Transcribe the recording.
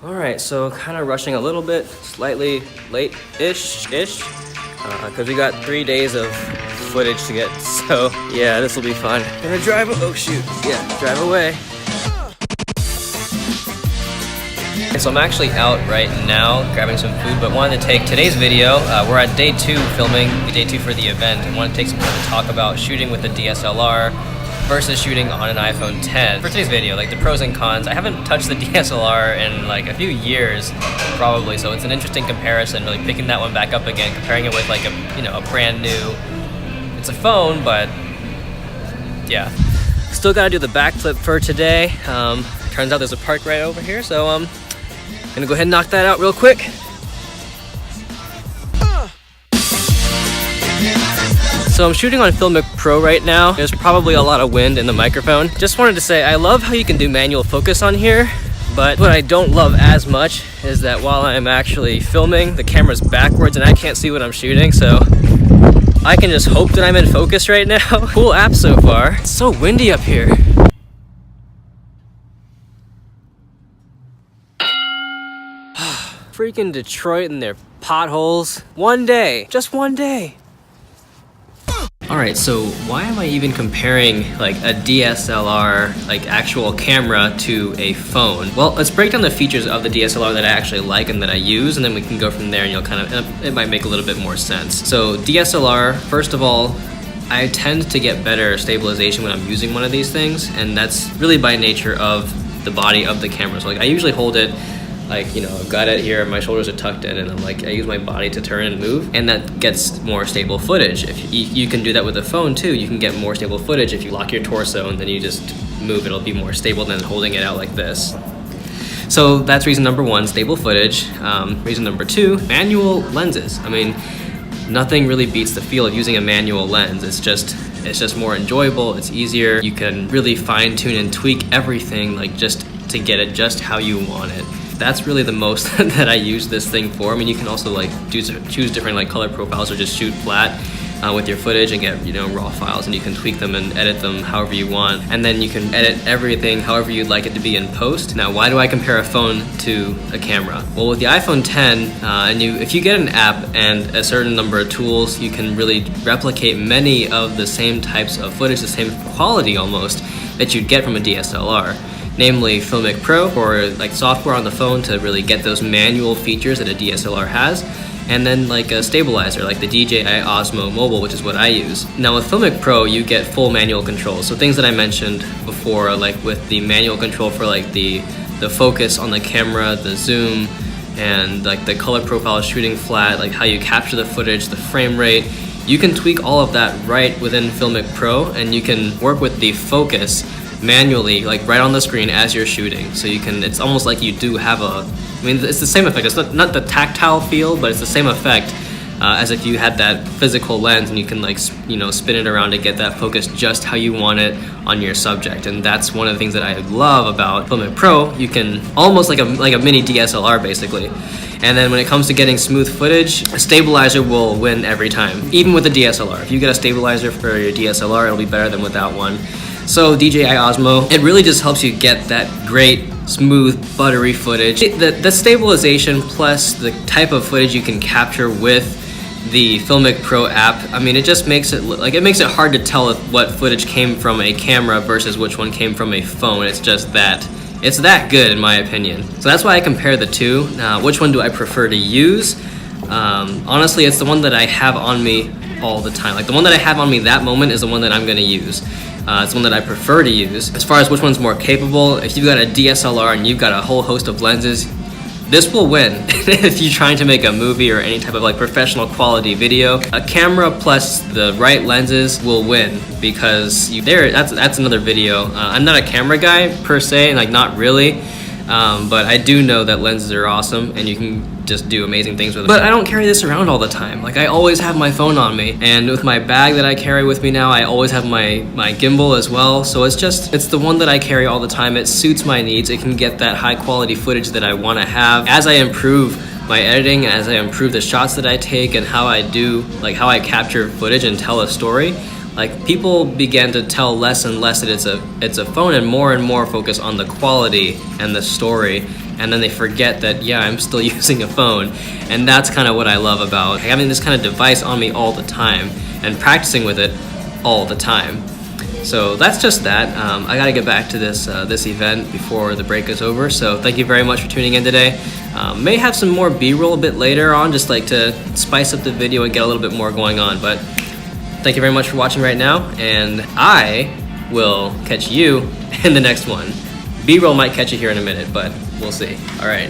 Alright, so kind of rushing a little bit, slightly late-ish, because we got 3 days of footage to get, so yeah, this will be fun. Gonna drive, oh shoot, yeah, drive away. So I'm actually out right now grabbing some food, but wanted to take today's video. We're at day 2 filming, day 2 for the event, and want to take some time to talk about shooting with the DSLR versus shooting on an iPhone 10. For today's video, like the pros and cons. I haven't touched the DSLR in like a few years, probably, so it's an interesting comparison, really picking that one back up again, comparing it with like a brand new, it's a phone, but yeah. Still gotta do the backflip for today. Turns out there's a park right over here, so gonna go ahead and knock that out real quick. So I'm shooting on Filmic Pro right now. There's probably a lot of wind in the microphone. Just wanted to say I love how you can do manual focus on here, but what I don't love as much is that while I'm actually filming, the camera's backwards and I can't see what I'm shooting, so I can just hope that I'm in focus right now. Cool app so far. It's so windy up here. Freaking Detroit and their potholes. One day, just one day. Alright, so why am I even comparing like a DSLR, like actual camera, to a phone? Well, let's break down the features of the DSLR that I actually like and that I use, and then we can go from there and you'll kind of, it might make a little bit more sense. So DSLR, first of all, I tend to get better stabilization when I'm using one of these things, and that's really by nature of the body of the camera. So like I usually hold it like, you know, I've got it here, my shoulders are tucked in, and I'm like, I use my body to turn and move, and that gets more stable footage. If you can do that with a phone too, you can get more stable footage if you lock your torso and then you just move, it'll be more stable than holding it out like this. So that's reason number 1, stable footage. Reason number 2, manual lenses. I mean, nothing really beats the feel of using a manual lens. It's just more enjoyable, it's easier. You can really fine tune and tweak everything, like just to get it just how you want it. That's really the most that I use this thing for. I mean, you can also like choose different like color profiles or just shoot flat with your footage and get, you know, raw files, and you can tweak them and edit them however you want, and then you can edit everything however you'd like it to be in post. Now, why do I compare a phone to a camera? Well, with the iPhone 10, if you get an app and a certain number of tools, you can really replicate many of the same types of footage, the same quality almost, that you'd get from a DSLR. Namely Filmic Pro, or like software on the phone to really get those manual features that a DSLR has, and then like a stabilizer like the DJI Osmo Mobile, which is what I use. Now with Filmic Pro, you get full manual control. So things that I mentioned before, like with the manual control for like the focus on the camera, the zoom, and like the color profile shooting flat, like how you capture the footage, the frame rate, you can tweak all of that right within Filmic Pro, and you can work with the focus manually, like right on the screen as you're shooting. So you can, it's almost like you do have I mean, it's the same effect. It's not the tactile feel, but it's the same effect as if you had that physical lens, and you can like, you know, spin it around to get that focus just how you want it on your subject. And that's one of the things that I love about Filmic Pro. You can almost like a mini DSLR basically. And then when it comes to getting smooth footage, a stabilizer will win every time, even with the DSLR. If you get a stabilizer for your DSLR, it'll be better than without one. So DJI Osmo, it really just helps you get that great, smooth, buttery footage. The stabilization plus the type of footage you can capture with the Filmic Pro app, I mean, it just makes it hard to tell what footage came from a camera versus which one came from a phone. It's that good in my opinion. So that's why I compare the two. Which one do I prefer to use? Honestly, it's the one that I have on me all the time. Like the one that I have on me that moment is the one that I'm gonna use. It's one that I prefer to use. As far as which one's more capable, if you've got a DSLR and you've got a whole host of lenses, this will win. If you're trying to make a movie or any type of like professional quality video, a camera plus the right lenses will win, because that's another video. I'm not a camera guy per se, like not really, but I do know that lenses are awesome and you can just do amazing things with it. But I don't carry this around all the time. Like I always have my phone on me, and with my bag that I carry with me now, I always have my gimbal as well. So it's the one that I carry all the time. It suits my needs. It can get that high quality footage that I want to have. As I improve my editing, as I improve the shots that I take and how I capture footage and tell a story, like people began to tell less and less that it's a phone, and more focus on the quality and the story and then they forget that, yeah, I'm still using a phone. And that's kind of what I love about having this kind of device on me all the time and practicing with it all the time. So that's just that. I gotta get back to this event before the break is over. So thank you very much for tuning in today. May have some more B-roll a bit later on, just like to spice up the video and get a little bit more going on. But thank you very much for watching right now, and I will catch you in the next one. B-roll might catch you here in a minute, but we'll see. All right.